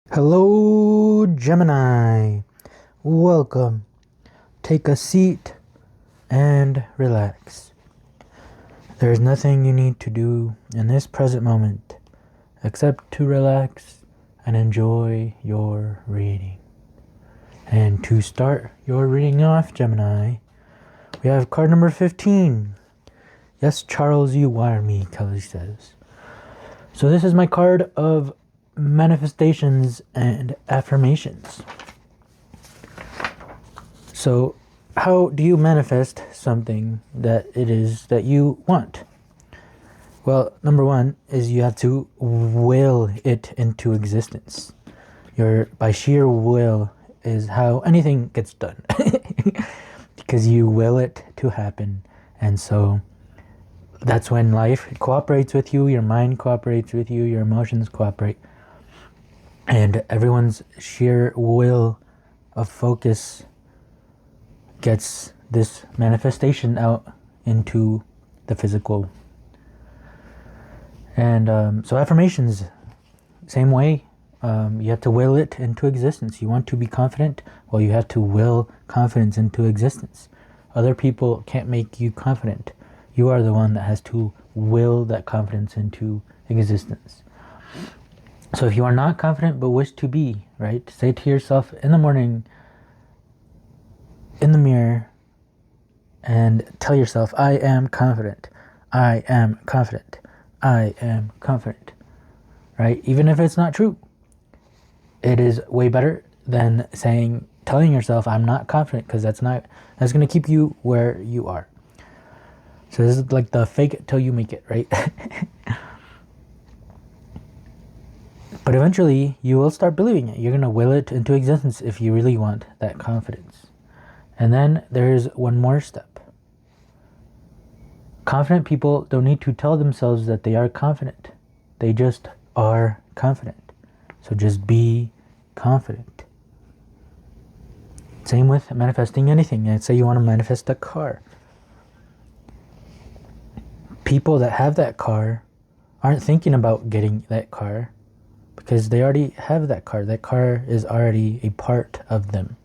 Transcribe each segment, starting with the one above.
Hello, Gemini. Welcome. Take a seat and relax. There is nothing you need to do in this present moment except to relax and enjoy your reading. And to start your reading off, Gemini, we have card number 15. Yes, Charles, you wire me, Kelly says. So this is my card of manifestations and affirmations. So how do you manifest something that it is that you want? Well, number one is you have to will it into existence. By sheer will is how anything gets done. Because you will it to happen. And so that's when life cooperates with you, your mind cooperates with you, your emotions cooperate. And everyone's sheer will of focus gets this manifestation out into the physical. And so affirmations, same way. You have to will it into existence. You want to be confident? Well, you have to will confidence into existence. Other people can't make you confident. You are the one that has to will that confidence into existence. So if you are not confident but wish to be, right, say to yourself in the morning, in the mirror, and tell yourself, I am confident. I am confident. I am confident. Right? Even if it's not true, it is way better than telling yourself, I'm not confident, because that's going to keep you where you are. So this is like the fake it till you make it, right? But eventually, you will start believing it. You're going to will it into existence if you really want that confidence. And then there's one more step. Confident people don't need to tell themselves that they are confident. They just are confident. So just be confident. Same with manifesting anything. Let's say you want to manifest a car. People that have that car aren't thinking about getting that car, because they already have that car. That car is already a part of them.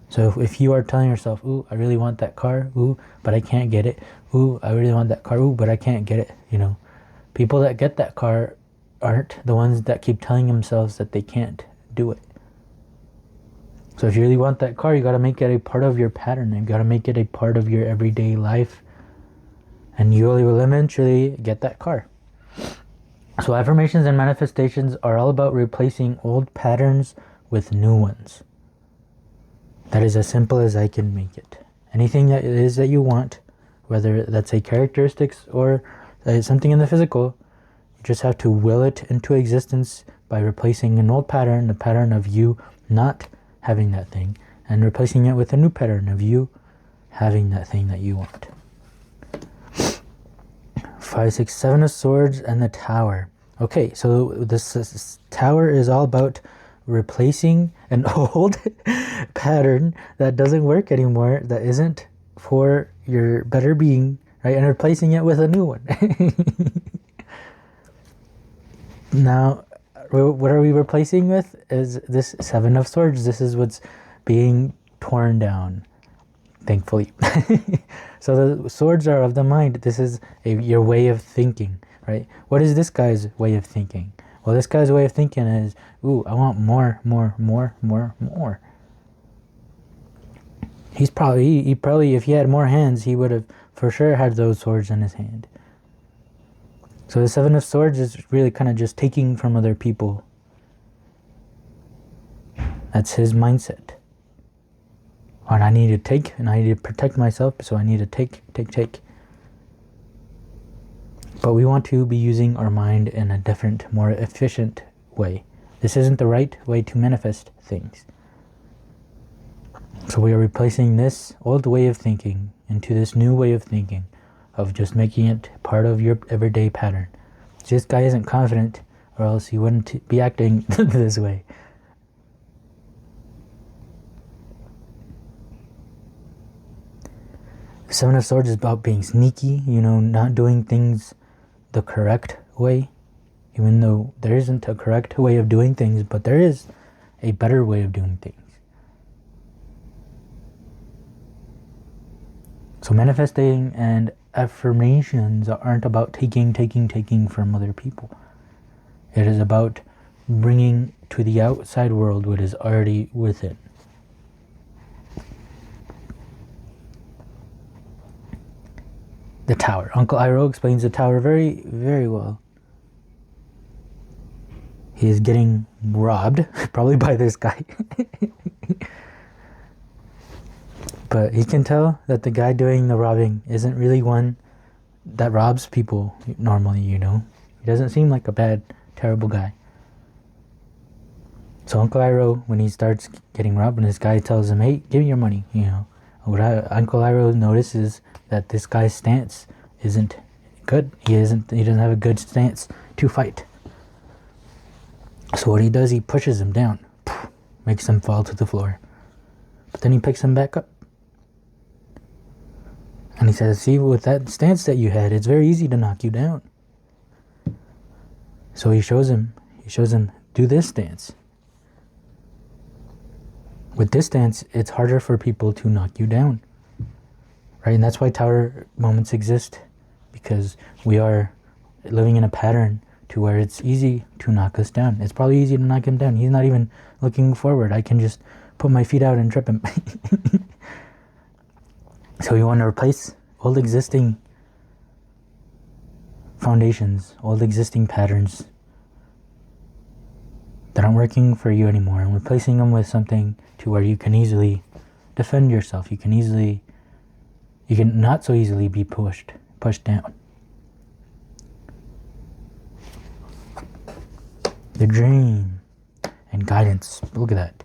So if you are telling yourself, ooh, I really want that car, ooh, but I can't get it, ooh, I really want that car, ooh, but I can't get it, people that get that car aren't the ones that keep telling themselves that they can't do it. So if you really want that car, you got to make it a part of your pattern. You got to make it a part of your everyday life, and you will eventually get that car. So affirmations and manifestations are all about replacing old patterns with new ones. That is as simple as I can make it. Anything that it is that you want, whether that's a characteristics or something in the physical, you just have to will it into existence by replacing an old pattern, the pattern of you not having that thing, and replacing it with a new pattern of you having that thing that you want. 5, 6, 7 of Swords and the Tower. Okay, so this Tower is all about replacing an old pattern that doesn't work anymore, that isn't for your better being, right? And replacing it with a new one. Now, what are we replacing with? Is this 7 of Swords. This is what's being torn down, thankfully. So the swords are of the mind. This is your way of thinking, right? What is this guy's way of thinking? Well, this guy's way of thinking is, ooh, I want more. He probably, if he had more hands, he would have for sure had those swords in his hand. So the 7 of Swords is really kind of just taking from other people. That's his mindset. And I need to take, and I need to protect myself, so I need to take. But we want to be using our mind in a different, more efficient way. This isn't the right way to manifest things. So we are replacing this old way of thinking into this new way of thinking, of just making it part of your everyday pattern. This guy isn't confident, or else he wouldn't be acting this way. The 7 of Swords is about being sneaky, not doing things the correct way. even though there isn't a correct way of doing things, but there is a better way of doing things. So manifesting and affirmations aren't about taking from other people. It is about bringing to the outside world what is already within. The Tower. Uncle Iroh explains the Tower very, very well. He is getting robbed, probably by this guy. But he can tell that the guy doing the robbing isn't really one that robs people normally, you know. He doesn't seem like a bad, terrible guy. So Uncle Iroh, when he starts getting robbed, and this guy tells him, hey, give me your money, you know. Uncle Iroh notices that this guy's stance isn't good. He doesn't have a good stance to fight. So what he does, he pushes him down, makes him fall to the floor. But then he picks him back up. And he says, see, with that stance that you had, it's very easy to knock you down. So he shows him, do this stance. With this stance, it's harder for people to knock you down. Right? And that's why tower moments exist. Because we are living in a pattern to where it's easy to knock us down. It's probably easy to knock him down. He's not even looking forward. I can just put my feet out and trip him. So you want to replace old existing foundations, old existing patterns that aren't working for you anymore, and replacing them with something to where you can easily defend yourself. You can not so easily be pushed down. The dream and guidance. Look at that.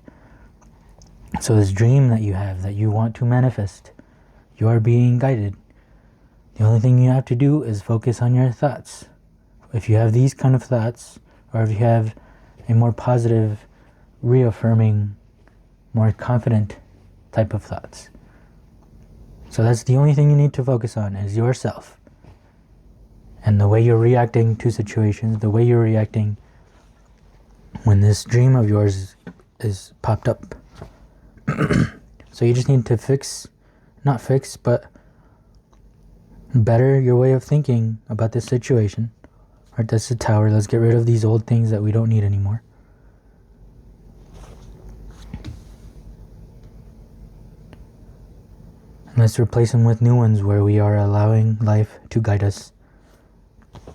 So this dream that you have, that you want to manifest, you are being guided. The only thing you have to do is focus on your thoughts. If you have these kind of thoughts, or if you have a more positive, reaffirming, more confident type of thoughts. So that's the only thing you need to focus on, is yourself. And the way you're reacting to situations, the way you're reacting when this dream of yours is popped up. So you just need to but better your way of thinking about this situation. Alright, that's the tower. Let's get rid of these old things that we don't need anymore. And let's replace them with new ones where we are allowing life to guide us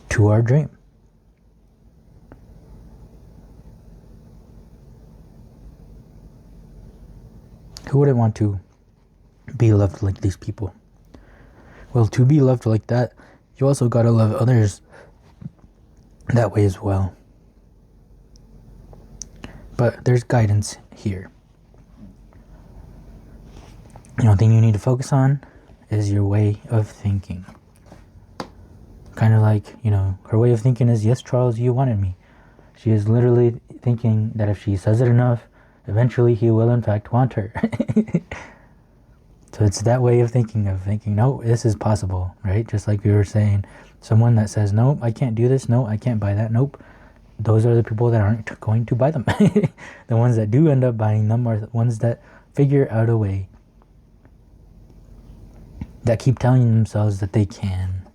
to our dream. Who wouldn't want to be loved like these people? Well, to be loved like that, you also gotta love others that way as well. But there's guidance here. The only thing you need to focus on is your way of thinking. Kind of like, her way of thinking is, yes, Charles, you wanted me. She is literally thinking that if she says it enough, eventually he will in fact want her. So it's that way of thinking, no, this is possible, right? Just like we were saying, someone that says, no, I can't do this, no, I can't buy that, nope. Those are the people that aren't going to buy them. The ones that do end up buying them are the ones that figure out a way, that keep telling themselves that they can.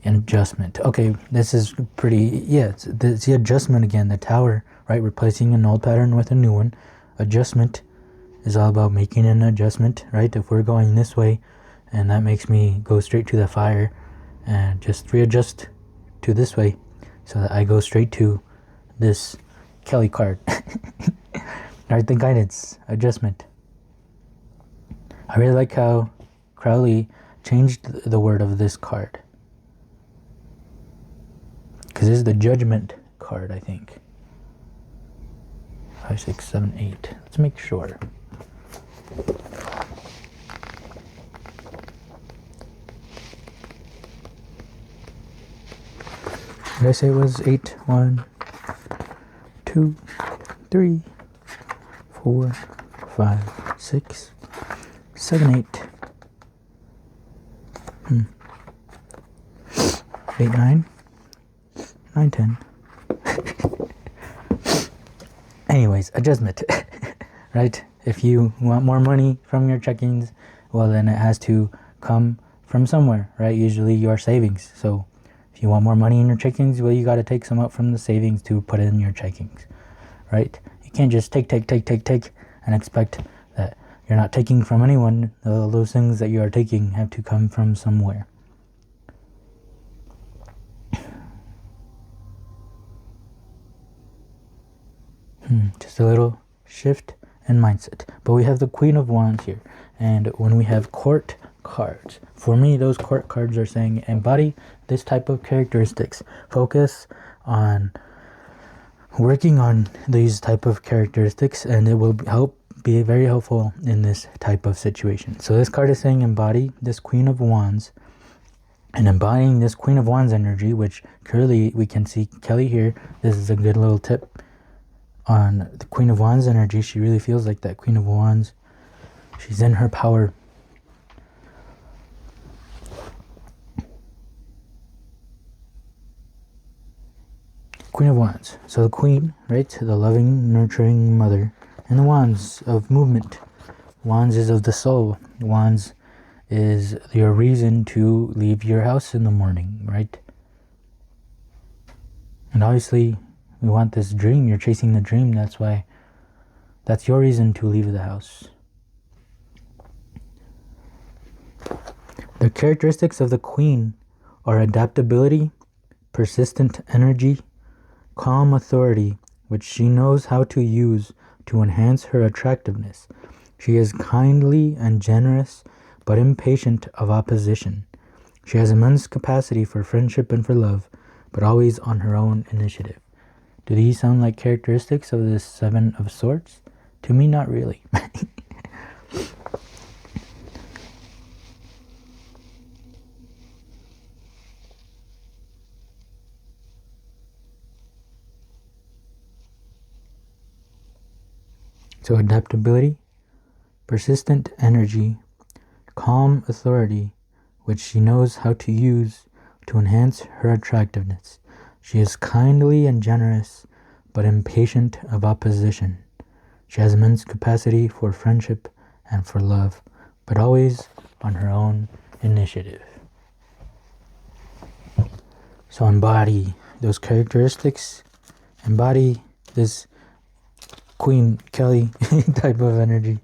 Adjustment. Okay, this is pretty, it's the adjustment again, the tower, right? Replacing an old pattern with a new one. Adjustment is all about making an adjustment, right? If we're going this way and that makes me go straight to the fire, and just readjust to this way so that I go straight to this Kelly card. Alright, the guidance, adjustment. I really like how Crowley changed the word of this card, because this is the judgment card, I think. 5, 6, 7, 8. Let's make sure. Did I say it was 8? 1, 2, 3, 4, 5, 6, 7, 8. 8, 9, 9, 10, Anyways, adjustment, right? If you want more money from your checkings, well, then it has to come from somewhere, right? Usually your savings. So if you want more money in your checkings, well, you got to take some out from the savings to put in your checkings, right? You can't just take, and expect that you're not taking from anyone. All those things that you are taking have to come from somewhere. Just a little shift in mindset. But we have the Queen of Wands here. And when we have court cards, for me, those court cards are saying embody this type of characteristics. Focus on working on these type of characteristics, and it will be very helpful in this type of situation. So this card is saying embody this Queen of Wands, and embodying this Queen of Wands energy, which clearly we can see Kelly here. This is a good little tip on the Queen of Wands energy. She really feels like that Queen of Wands. She's in her power. Queen of Wands. So the Queen, right? The loving, nurturing mother. And the Wands of movement. Wands is of the soul. Wands is your reason to leave your house in the morning, right? And obviously, we want this dream. You're chasing the dream. That's why. That's your reason to leave the house. The characteristics of the Queen are adaptability, persistent energy, calm authority, which she knows how to use to enhance her attractiveness. She is kindly and generous, but impatient of opposition. She has immense capacity for friendship and for love, but always on her own initiative. Do these sound like characteristics of this Seven of Swords? To me, not really. So adaptability, persistent energy, calm authority, which she knows how to use to enhance her attractiveness. She is kindly and generous, but impatient of opposition. She has immense capacity for friendship and for love, but always on her own initiative. So embody those characteristics. Embody this Queen Kelly type of energy.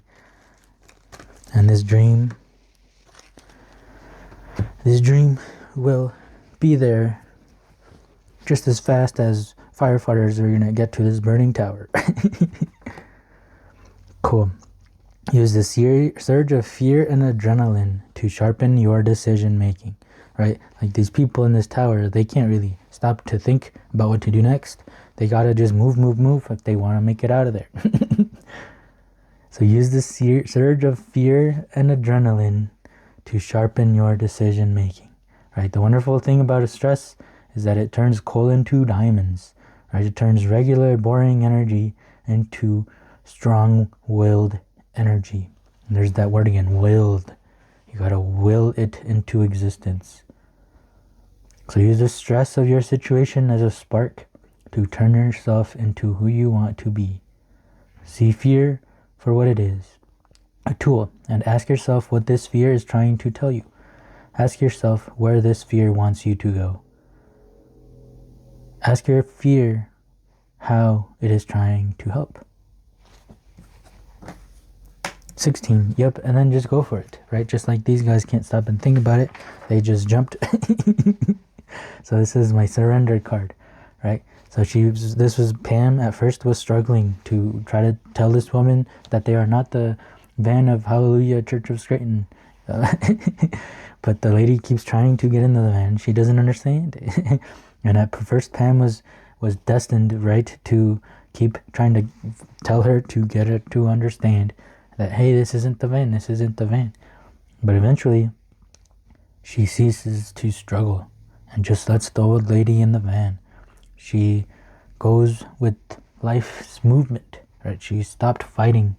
And this dream will be there just as fast as firefighters are going to get to this burning tower. Cool. Use the surge of fear and adrenaline to sharpen your decision making, right? Like these people in this tower, they can't really stop to think about what to do next. They gotta just move if they want to make it out of there. So use the surge of fear and adrenaline to sharpen your decision making, right? The wonderful thing about a stress is that it turns coal into diamonds, right? It turns regular, boring energy into strong-willed energy. And there's that word again, willed. You gotta will it into existence. So use the stress of your situation as a spark to turn yourself into who you want to be. See fear for what it is, a tool, and ask yourself what this fear is trying to tell you. Ask yourself where this fear wants you to go. Ask your fear how it is trying to help. 16, yep, and then just go for it, right? Just like these guys can't stop and think about it, they just jumped. So this is my surrender card, right? So this was Pam at first was struggling to try to tell this woman that they are not the van of Hallelujah Church of Scranton. But the lady keeps trying to get into the van. She doesn't understand. And at first Pam was destined, right, to keep trying to tell her to get her to understand that, hey, this isn't the van, this isn't the van. But eventually, she ceases to struggle and just lets the old lady in the van. She goes with life's movement, right? She stopped fighting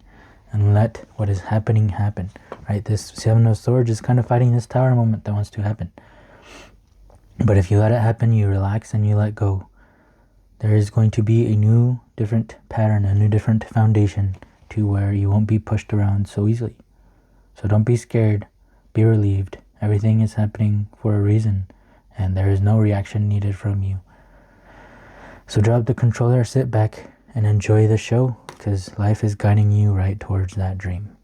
and let what is happening happen, right? This Seven of Swords is kind of fighting this tower moment that wants to happen. But if you let it happen, you relax and you let go. there is going to be a new, different pattern, a new, different foundation to where you won't be pushed around so easily. So don't be scared, be relieved. Everything is happening for a reason, and there is no reaction needed from you. So drop the controller, sit back, and enjoy the show, because life is guiding you right towards that dream.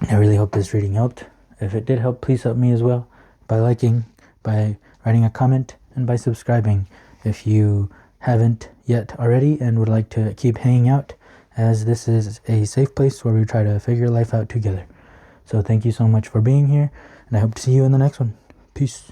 I really hope this reading helped. If it did help, please help me as well by liking, by writing a comment, and by subscribing if you haven't yet already and would like to keep hanging out, as this is a safe place where we try to figure life out together. So thank you so much for being here, and I hope to see you in the next one. Peace.